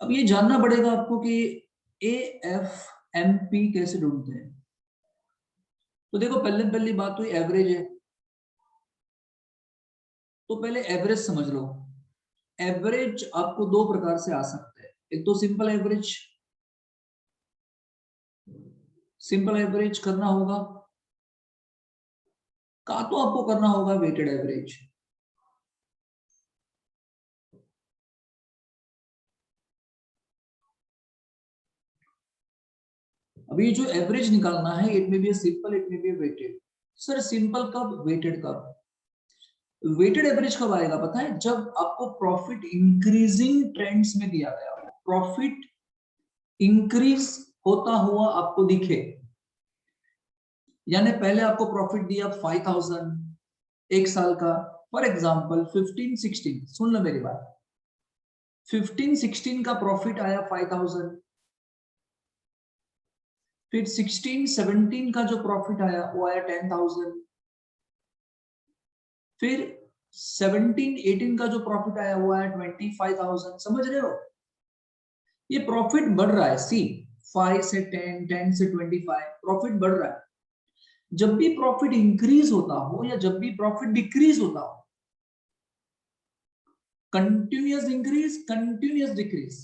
अब ये जानना पड़ेगा आपको कि AFMP कैसे ढूंढते हैं। तो देखो पहली बात तो एवरेज है, तो पहले एवरेज समझ लो। एवरेज आपको दो प्रकार से आ सकता है, एक तो सिंपल एवरेज, सिंपल एवरेज करना होगा, का तो आपको करना होगा वेटेड एवरेज। अभी जो एवरेज निकालना है, इट में बी सिंपल, इट में बी वेटेड। सर सिंपल कब, वेटेड कब? वेटेड एवरेज कब आएगा पता है? जब आपको प्रॉफिट इंक्रीजिंग ट्रेंड्स में दिया गया हो, प्रॉफिट इंक्रीज होता हुआ आपको दिखे। यानी पहले आपको प्रॉफिट दिया 5000 एक साल का, फॉर एग्जांपल 15-16, सुन लो मेरी बात, 15-16 का प्रॉफिट आया 5000, फिर 16-17 का जो प्रॉफिट आया वो आया 10,000, फिर 17-18 का जो प्रॉफिट आया वो आया 25,000। समझ रहे हो? ये प्रॉफिट बढ़ रहा है। सी 5 से 10, 10 से 25, प्रॉफिट बढ़ रहा है। जब भी प्रॉफिट इंक्रीज होता हो या जब भी प्रॉफिट डिक्रीज होता हो, कंटिन्यूअस इंक्रीज कंटिन्यूअस डिक्रीज,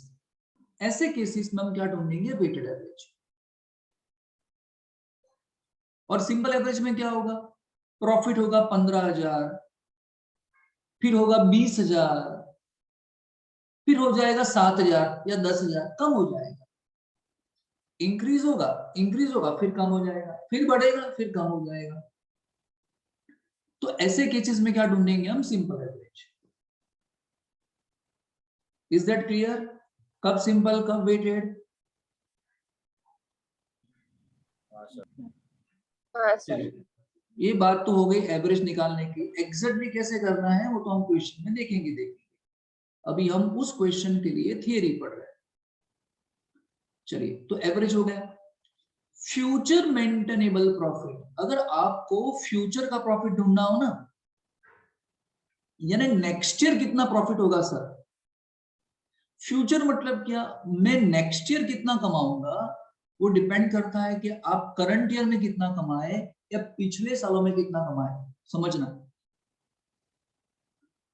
ऐसे केसेस में हम क्या ढूंढेंगे? Weighted average. और सिंपल एवरेज में क्या होगा? प्रॉफिट होगा 15,000, फिर होगा 20,000, फिर हो जाएगा 7,000 या 10,000, कम हो जाएगा। इंक्रीज होगा, इंक्रीज होगा, फिर कम हो जाएगा, फिर बढ़ेगा, फिर कम हो जाएगा। तो ऐसे केसेस में क्या ढूंढेंगे हम? Simple average. Is that clear? कब सिंपल, कब वेटेड? चलिए, ये बात तो हो गई एवरेज निकालने की। एग्जैक्टली कैसे करना है वो तो हम क्वेश्चन में देखेंगे। अभी हम उस क्वेश्चन के लिए थियरी पढ़ रहे हैं। चलिए, तो एवरेज हो गया। फ्यूचर मेंटेनेबल प्रॉफिट, अगर आपको फ्यूचर का प्रॉफिट ढूंढना हो ना, यानी नेक्स्ट ईयर कितना प्रॉफिट होगा सर, फ्यूचर मतलब क्या? मैं नेक्स्ट ईयर कितना कमाऊंगा वो डिपेंड करता है कि आप करंट ईयर में कितना कमाए या पिछले सालों में कितना कमाए। समझना,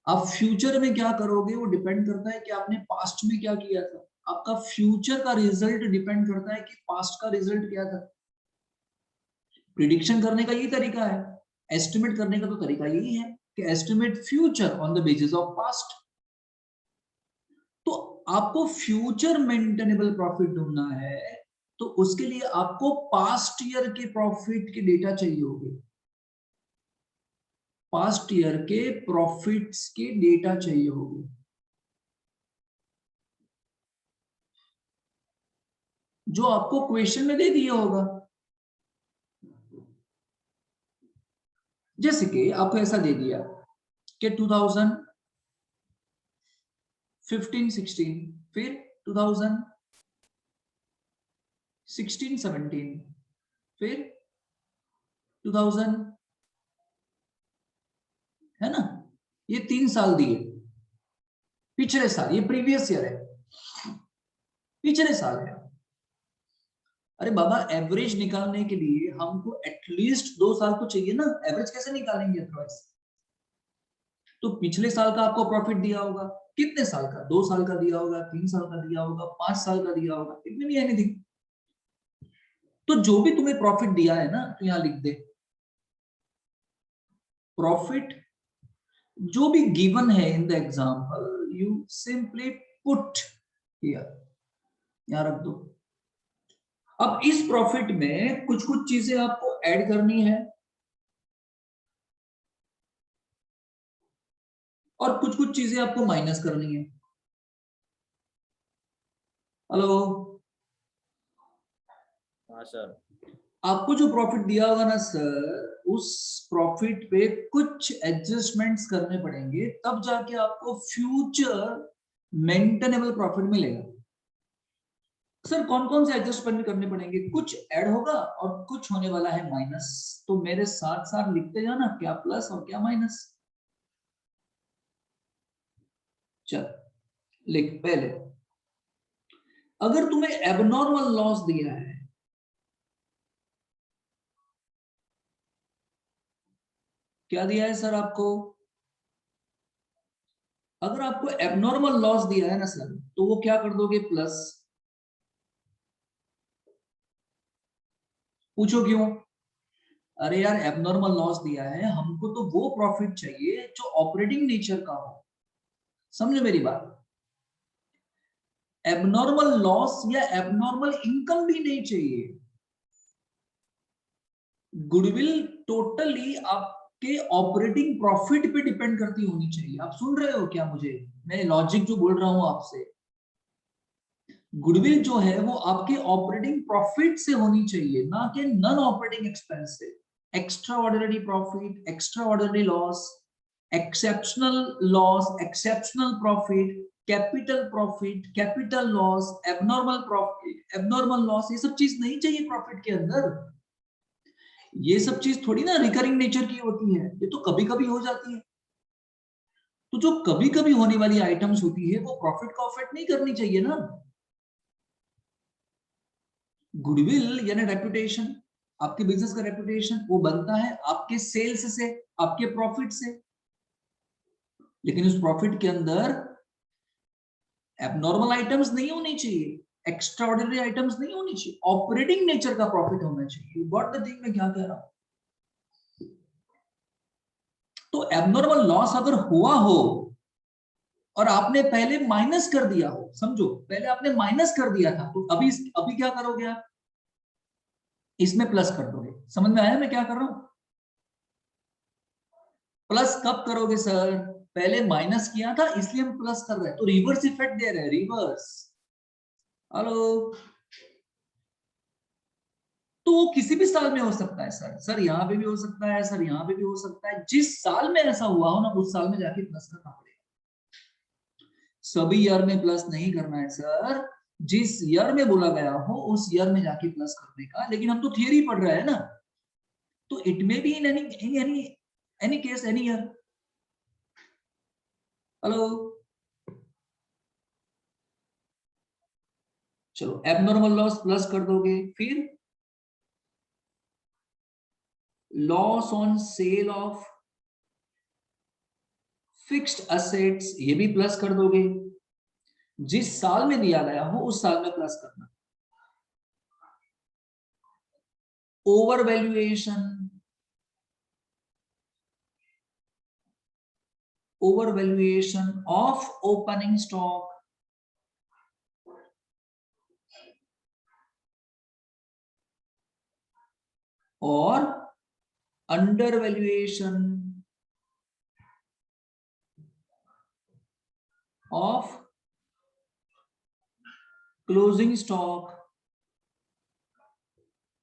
आप फ्यूचर में क्या करोगे वो डिपेंड करता है कि आपने पास्ट में क्या किया था। आपका फ्यूचर का रिजल्ट डिपेंड करता है कि पास्ट का रिजल्ट क्या था। प्रिडिक्शन करने का यही तरीका है, एस्टिमेट करने का तो तरीका यही है कि estimate future on the basis of past. तो आपको फ्यूचर मेंटेनेबल प्रॉफिट ढूंढना है, तो उसके लिए आपको पास्ट ईयर के प्रॉफिट के डेटा चाहिए होंगे। पास्ट ईयर के प्रॉफिट्स के डेटा चाहिए होंगे, जो आपको क्वेश्चन में दे दिया होगा। जैसे कि आपको ऐसा दे दिया कि 2015-16, फिर 2016-17, फिर 2000, है ना? ये 3 साल दिए, पिछले साल, ये प्रीवियस ईयर है, पिछले साल है। अरे बाबा, एवरेज निकालने के लिए हमको एटलीस्ट 2 साल तो चाहिए ना, एवरेज कैसे निकालेंगे अदरवाइज? तो पिछले साल का आपको प्रॉफिट दिया होगा, कितने साल का? 2 साल का दिया होगा, 3 साल का दिया होगा, 5 साल का दिया होगा, इट में भी एनीथिंग। तो जो भी तुम्हें प्रॉफिट दिया है ना, तो यहां लिख दे प्रॉफिट, जो भी गिवन है in the example, you simply put here, यहां रख दो। अब इस प्रॉफिट में कुछ कुछ चीजें आपको ऐड करनी है और कुछ कुछ चीजें आपको माइनस करनी है। हेलो, हाँ सर। आपको जो प्रॉफिट दिया होगा ना सर, उस प्रॉफिट पे कुछ एडजस्टमेंट्स करने पड़ेंगे, तब जाके आपको फ्यूचर मेंटेनेबल प्रॉफिट मिलेगा। सर कौन कौन से एडजस्टमेंट करने पड़ेंगे? कुछ ऐड होगा और कुछ होने वाला है माइनस। तो मेरे साथ साथ लिखते जाना, क्या प्लस और क्या माइनस। चल लिख पहले, अगर तुम्हें एबनॉर्मल लॉस दिया है, क्या दिया है सर आपको? अगर आपको एबनॉर्मल लॉस दिया है ना सर, तो वो क्या कर दोगे? प्लस। पूछो क्यों? अरे यार, एबनॉर्मल लॉस दिया है हमको, तो वो प्रॉफिट चाहिए जो ऑपरेटिंग नेचर का हो। समझो मेरी बात। एबनॉर्मल लॉस या एबनॉर्मल इनकम भी नहीं चाहिए। गुडविल टोटली आपके ऑपरेटिंग प्रॉफिट पे डिपेंड करती होनी चाहिए। आप सुन रहे हो क्या मुझे? मैं लॉजिक जो बोल रहा हूं आपसे, गुडविल जो है वो आपके ऑपरेटिंग प्रॉफिट से होनी चाहिए, ना कि नॉन ऑपरेटिंग एक्सपेंस से। Extra ordinary profit, extra ordinary loss, exceptional loss, exceptional profit, capital profit, capital loss, abnormal profit, abnormal loss, ये सब चीज नहीं चाहिए प्रॉफिट के अंदर। ये सब चीज थोड़ी ना रिकरिंग नेचर की होती है, ये तो कभी कभी हो जाती है। तो जो कभी कभी होने वाली आइटम्स होती है वो प्रॉफिट को अफेक्ट नहीं करनी चाहिए ना। गुडविल यानी रेपुटेशन, आपके बिजनेस का रेपुटेशन वो बनता है आपके सेल्स से, आपके प्रॉफिट से। लेकिन उस प्रॉफिट के अंदर एबनॉर्मल आइटम्स नहीं होनी चाहिए, एक्स्ट्रा ऑर्डिनरी आइटम्स नहीं होनी चाहिए, ऑपरेटिंग नेचर का प्रॉफिट होना चाहिए। गॉट द थिंग मैं क्या कह रहा हूं? तो एबनॉर्मल लॉस अगर हुआ हो और आपने पहले माइनस कर दिया हो, समझो पहले आपने माइनस कर दिया था, तो अभी क्या करोगे आप? इसमें प्लस कर दोगे। समझ में आया मैं क्या कर रहा हूं? प्लस कब करोगे सर? पहले माइनस किया था इसलिए हम प्लस कर रहे हैं, तो रिवर्स इफेक्ट दे रहे हैं, रिवर्स। हेलो। तो वो किसी भी साल में हो सकता है सर। सर यहाँ पे भी हो सकता है, सर यहाँ पे भी हो सकता है। जिस साल में ऐसा हुआ हो ना, उस साल में जाके प्लस करना पड़ेगा। सभी ईयर में प्लस नहीं करना है सर। जिस ईयर में बोला गया हो उस ईयर में जाके प्लस करने का। लेकिन हम तो थियरी पढ़ रहे हैं ना, तो it may be in any case, any year. Hello. चलो, एबनॉर्मल लॉस प्लस कर दोगे, फिर loss on sale of fixed assets, ये भी प्लस कर दोगे। जिस साल में दिया गया हो उस साल में प्लस करना। Over valuation, over valuation of opening stock, और under valuation of closing stock.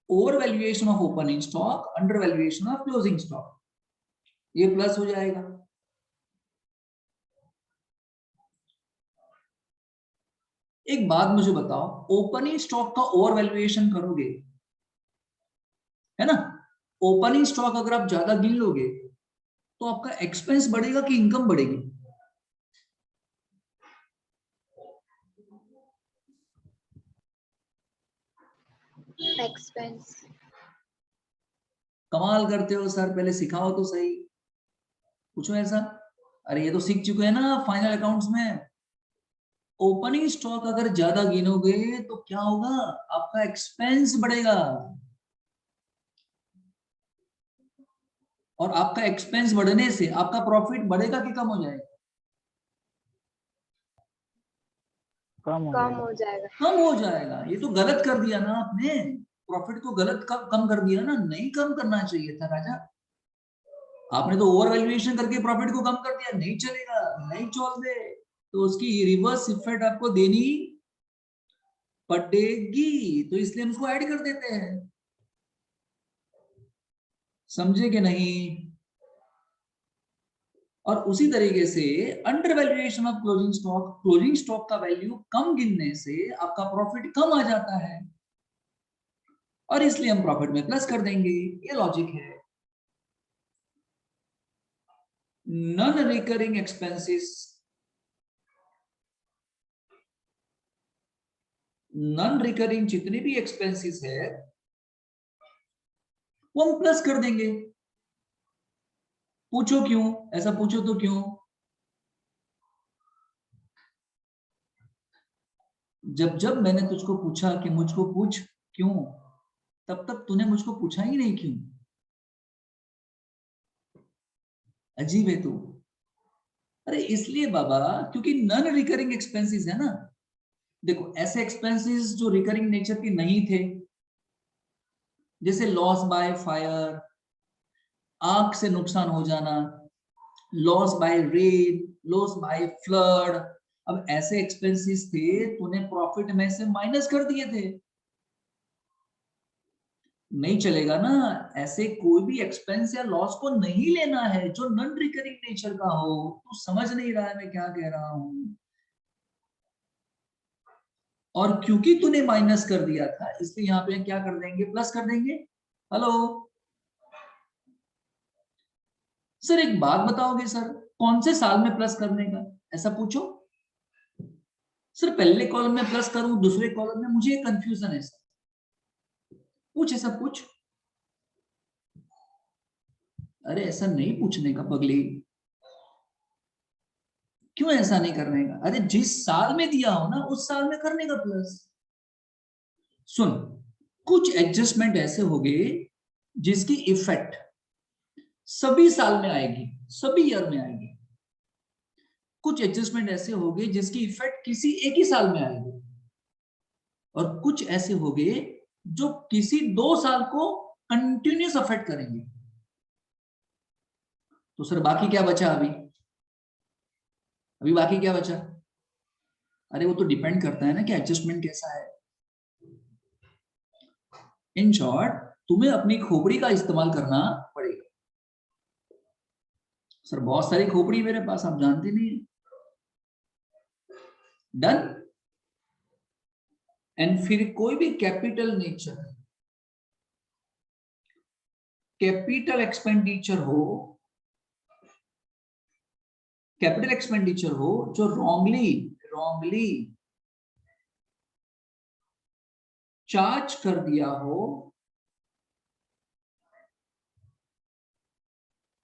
Over valuation of opening stock, under valuation of closing stock, ये प्लस हो जाएगा। एक बात मुझे बताओ, ओपनिंग स्टॉक का ओवर वैल्यूएशन करोगे, है ना? ओपनिंग स्टॉक अगर आप ज्यादा गिन लोगे तो आपका एक्सपेंस बढ़ेगा कि इनकम बढ़ेगी? एक्सपेंस। कमाल करते हो सर, पहले सिखाओ तो सही। पूछो ऐसा। अरे ये तो सीख चुके हैं ना फाइनल अकाउंट्स में। ओपनिंग स्टॉक अगर ज्यादा गिनोगे तो क्या होगा? आपका एक्सपेंस बढ़ेगा। और आपका एक्सपेंस बढ़ने से आपका प्रॉफिट बढ़ेगा कि कम हो जाएगा? कम हो जाएगा। कम हो जाएगा। ये तो गलत कर दिया ना आपने, प्रॉफिट को गलत कम कर दिया ना। नहीं कम करना चाहिए था राजा। आपने तो ओवर वैल्यूएशन करके प्रॉफिट को कम कर दिया। नहीं चलेगा, नहीं चल दे, तो उसकी रिवर्स इफेक्ट आपको देनी पड़ेगी। तो इसलिए हम उसको ऐड कर देते हैं। समझे कि नहीं? और उसी तरीके से under valuation of closing stock, closing stock का वैल्यू कम गिनने से आपका प्रॉफिट कम आ जाता है, और इसलिए हम प्रॉफिट में प्लस कर देंगे। ये लॉजिक है। Non recurring expenses, non recurring जितने भी एक्सपेंसेस है वो हम प्लस कर देंगे। पूछो क्यों? ऐसा पूछो तो क्यों? जब जब मैंने तुझको पूछा कि मुझको पूछ क्यों, तब तक तूने मुझको पूछा ही नहीं क्यों। अजीब है तू। अरे इसलिए बाबा, क्योंकि नॉन रिकरिंग एक्सपेंसेस है ना। देखो ऐसे एक्सपेंसेस जो रिकरिंग नेचर के नहीं थे, जैसे लॉस बाय फायर, आग से नुकसान हो जाना, loss by rain, loss by flood, अब ऐसे एक्सपेंसेस थे तूने प्रॉफिट में से माइनस कर दिए थे। नहीं चलेगा ना। ऐसे कोई भी एक्सपेंस या लॉस को नहीं लेना है जो नॉन रिकरिंग नेचर का हो। तू समझ नहीं रहा है मैं क्या कह रहा हूं। और क्योंकि तूने माइनस कर दिया था इसलिए यहाँ पे क्या कर देंगे, प्लस कर देंगे। हेलो सर, एक बात बताओगे सर, कौन से साल में प्लस करने का, ऐसा पूछो। सर पहले कॉलम में प्लस करूं दूसरे कॉलम में, मुझे कंफ्यूजन है सर। पूछ ऐसा पूछ। अरे ऐसा नहीं पूछने का पगली। क्यों ऐसा नहीं करने का? अरे जिस साल में दिया हो ना उस साल में करने का प्लस। सुन, कुछ एडजस्टमेंट ऐसे हो गए जिसकी इफेक्ट सभी साल में आएगी, सभी ईयर में आएगी। कुछ एडजस्टमेंट ऐसे हो गए जिसकी इफेक्ट किसी एक ही साल में आएगी, और कुछ ऐसे हो गए जो किसी 2 साल को कंटिन्यूस अफेक्ट करेंगे। तो सर बाकी क्या बचा अभी? अभी बाकी क्या बचा? अरे वो तो डिपेंड करता है ना कि एडजस्टमेंट कैसा है। इन शॉर्ट, तुम्हें अपनी खोपड़ी का इस्तेमाल करना पड़ेगा। सर बहुत सारी खोपड़ी मेरे पास, आप जानते नहीं। डन। एंड फिर कोई भी कैपिटल नेचर, कैपिटल एक्सपेंडिचर हो, कैपिटल एक्सपेंडिचर हो जो रॉन्गली रॉन्गली चार्ज कर दिया हो,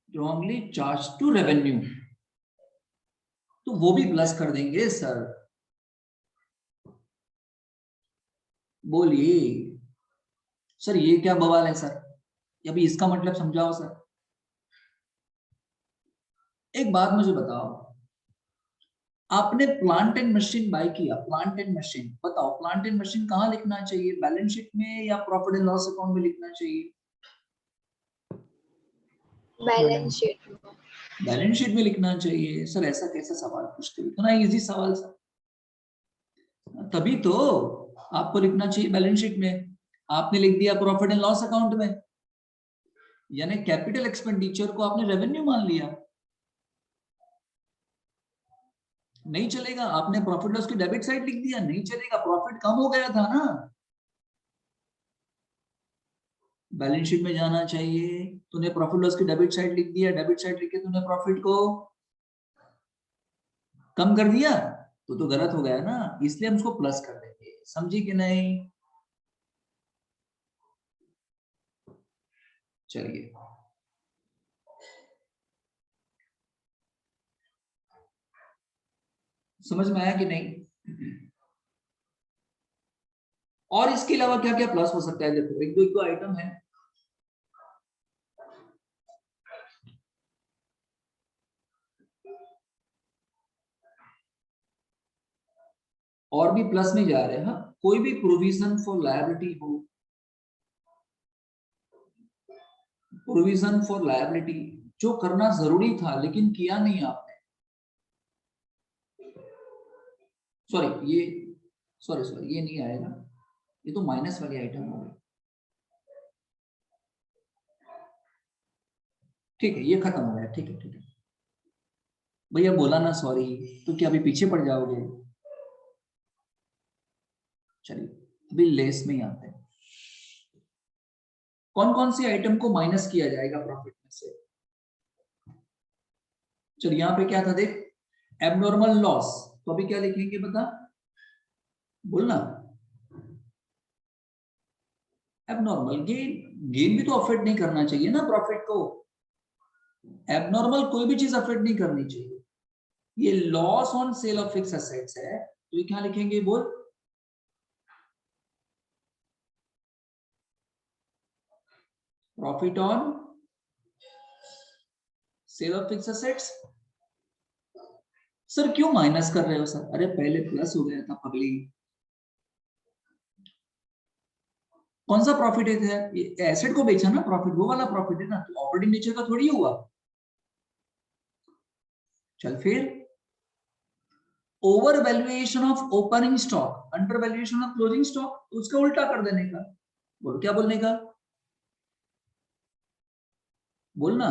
रॉन्गली चार्ज टू रेवेन्यू, तो वो भी प्लस कर देंगे सर। बोलिए सर, ये क्या बवाल है सर? अभी इसका मतलब समझाओ सर। एक बात मुझे बताओ, आपने प्लांट एंड मशीन बाय किया, प्लांट एंड मशीन, बताओ प्लांट एंड मशीन कहाँ लिखना चाहिए, बैलेंस शीट में या प्रॉफिट एंड लॉस अकाउंट में लिखना चाहिए? बैलेंस शीट में। बैलेंस शीट में लिखना चाहिए। सर ऐसा कैसा सवाल पूछते हो, इतना इजी सवाल सर। तभी तो आपको लिखना चाहिए बैलेंस शीट में, आपने लिख दिया प्रॉफिट एंड लॉस अकाउंट में, यानी कैपिटल एक्सपेंडिचर को आपने रेवेन्यू मान लिया। नहीं चलेगा, आपने प्रॉफिट लॉस की डेबिट साइड लिख दिया, नहीं चलेगा, प्रॉफिट कम हो गया था ना। बैलेंस शीट में जाना चाहिए, तूने प्रॉफिट लॉस की डेबिट साइड लिख दिया, डेबिट साइड लिख के तूने प्रॉफिट को कम कर दिया, तो गलत हो गया ना, इसलिए हम उसको प्लस कर देंगे। समझी कि नहीं? चलिए, समझ में आया कि नहीं? और इसके अलावा क्या क्या प्लस हो सकता है? देखो एक दो आइटम है। और भी प्लस में जा रहे हैं। हाँ, कोई भी प्रोविजन फॉर लायबिलिटी हो, प्रोविजन फॉर लायबिलिटी जो करना जरूरी था लेकिन किया नहीं आपने। सॉरी ये सॉरी ये नहीं आएगा, ये तो माइनस वाली आइटम हो गई। ठीक है, ये खत्म हो गया। ठीक है ठीक है भैया, बोला ना सॉरी, तो क्या अभी पीछे पड़ जाओगे? चलिए अभी लेस में ही आते हैं। कौन कौन सी आइटम को माइनस किया जाएगा प्रॉफिट में से? चलिए यहाँ पे क्या था देख, एबनॉर्मल लॉस, तो अभी क्या लिखेंगे बता, बोलना। एबनॉर्मल गेन भी तो अफेक्ट नहीं करना चाहिए ना प्रॉफिट को। एबनॉर्मल कोई भी चीज अफेक्ट नहीं करनी चाहिए। ये loss on sale of fix assets है, तो ये क्या लिखेंगे बोल? Profit on sale of fix assets. Sir क्यों माइनस कर रहे हो सर? अरे पहले प्लस हो गया था पगली। कौन सा प्रॉफिट है? ये एसेट को बेचा ना, प्रॉफिट वो वाला प्रॉफिट है ना, तो ऑपरेटिंग नेचर का थोड़ी हुआ। चल फिर over valuation of opening stock, under valuation of closing stock, तो उसका उल्टा कर देने का। बोल क्या बोलने का? बोलना।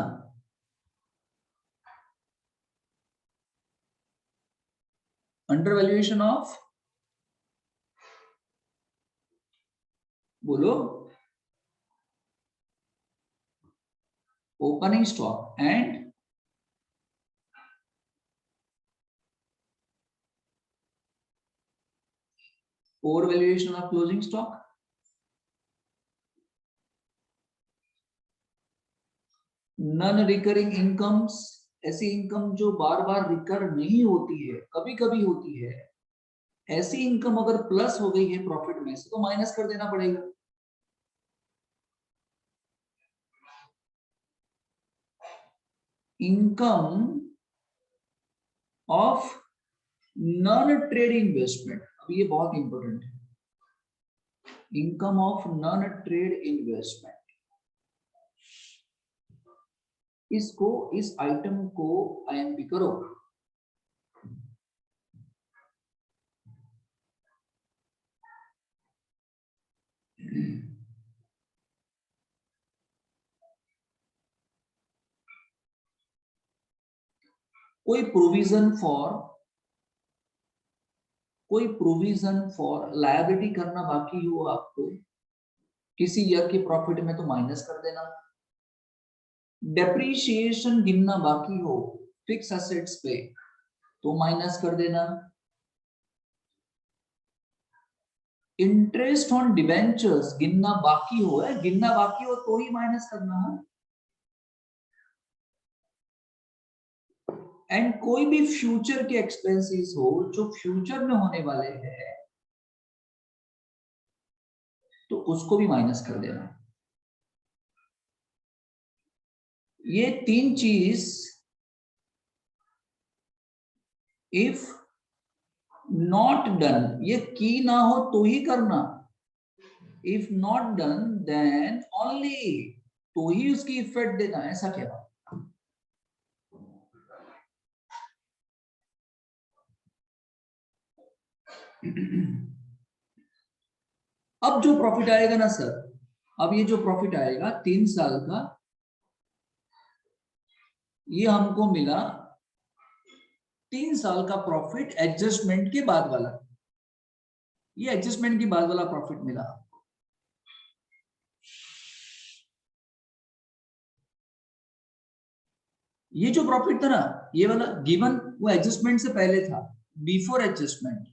अंडर वैल्यूएशन ऑफ, बोलो, opening stock and over valuation of closing stock. Non recurring incomes, ऐसी इनकम जो बार बार रिकर नहीं होती है, कभी कभी होती है, ऐसी इनकम अगर प्लस हो गई है प्रॉफिट में से तो माइनस कर देना पड़ेगा। Income of non trade investment, अब ये बहुत इंपॉर्टेंट है। Income of non trade investment, इसको, इस आइटम को आईएनपी करो। कोई प्रोविजन फॉर लायबिलिटी करना बाकी हो आपको किसी ईयर के प्रॉफिट में, तो माइनस कर देना। डेप्रीशिएशन गिनना बाकी हो फिक्स एसेट्स पे, तो माइनस कर देना। इंटरेस्ट ऑन डिबेंचर्स गिनना बाकी हो, है गिनना बाकी हो तो ही माइनस करना है। एंड कोई भी फ्यूचर के एक्सपेंसेस हो जो फ्यूचर में होने वाले हैं, तो उसको भी माइनस कर देना। ये तीन चीज इफ नॉट डन, ये की ना हो तो ही करना। If not done then only, तो ही उसकी इफेक्ट देना, ऐसा क्या? अब जो प्रॉफिट आएगा ना सर, अब ये जो प्रॉफिट आएगा 3 साल का, ये हमको मिला 3 साल का प्रॉफिट एडजस्टमेंट के बाद वाला, ये एडजस्टमेंट के बाद वाला प्रॉफिट मिला। ये जो प्रॉफिट था ना, ये वाला गिवन, वो एडजस्टमेंट से पहले था, बिफोर एडजस्टमेंट।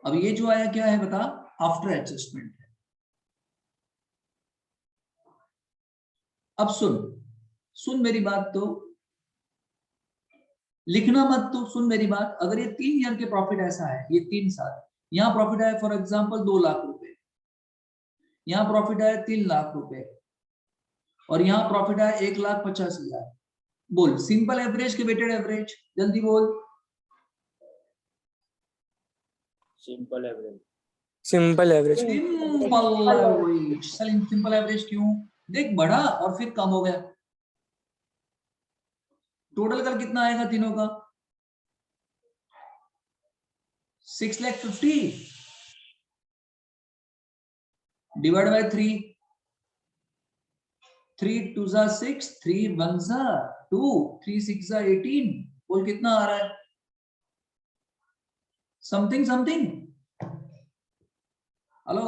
अब ये जो आया क्या है बता? After adjustment. अब सुन मेरी बात, तो लिखना मत, तो सुन मेरी बात। अगर ये 3 ईयर के प्रॉफिट ऐसा है, ये 3 साल, यहाँ प्रॉफिट आया फॉर एग्जांपल 2 लाख रुपए, यहाँ प्रॉफिट आया 3 लाख रुपए, और यहाँ प्रॉफिट आया 1,50,000। बोल सिंपल एवरेज के वेटेड एवरेज, जल्दी बोल। Simple average. Simple average. Simple average. Simple average क्यों? देख बढ़ा और फिर कम हो गया। टोटल कर कितना आएगा तीनों का? 6,50,000 डिवाइड बाय 3, 3 2 जा 6, 3 1 जा 2, 3 6 जा 18। बोल कितना आ रहा है? Something something. हेलो,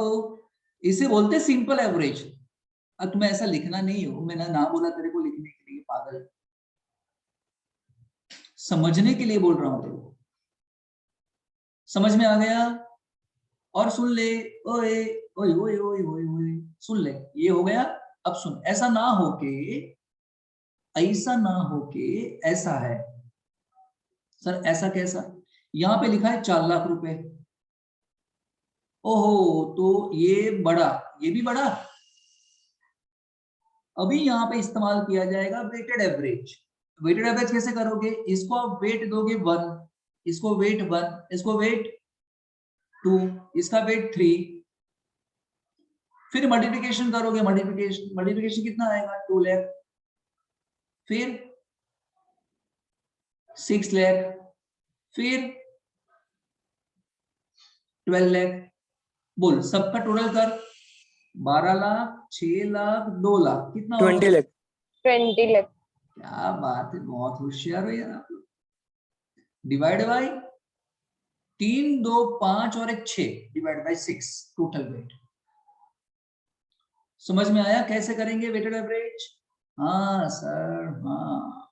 इसे बोलते सिंपल एवरेज। अब तुम्हें ऐसा लिखना नहीं हो, मैंने ना बोला तेरे को लिखने के लिए, पागल, समझने के लिए बोल रहा हूं तेरे को। समझ में आ गया? और सुन ले, ओए ओए ओए ओए ओए ओए, सुन ले, ये हो गया। अब सुन, ऐसा ना होके ऐसा है। सर ऐसा कैसा? यहां पे लिखा है 4 लाख रुपए। ओहो, तो ये बड़ा, ये भी बड़ा। अभी यहां पे इस्तेमाल किया जाएगा वेटेड एवरेज। वेटेड एवरेज कैसे करोगे? इसको आप वेट दोगे 1, इसको वेट 1, इसको वेट 2, इसका वेट 3, फिर मल्टीप्लिकेशन करोगे, मल्टीप्लिकेशन कितना आएगा? 2 लाख, फिर 6 लाख, फिर 12 लाख। बोल, सबका टोटल कर। 12 लाख, 6 लाख, 2 लाख, कितना होगा? 20 लाख। 20 lakh. क्या बात है, बहुत होशियार हो यार आप लोग। डिवाइड बाय 3, 2, 5 और एक 6, डिवाइड बाय 6, टोटल वेट। समझ में आया कैसे करेंगे वेटेड एवरेज? हाँ सर, हाँ।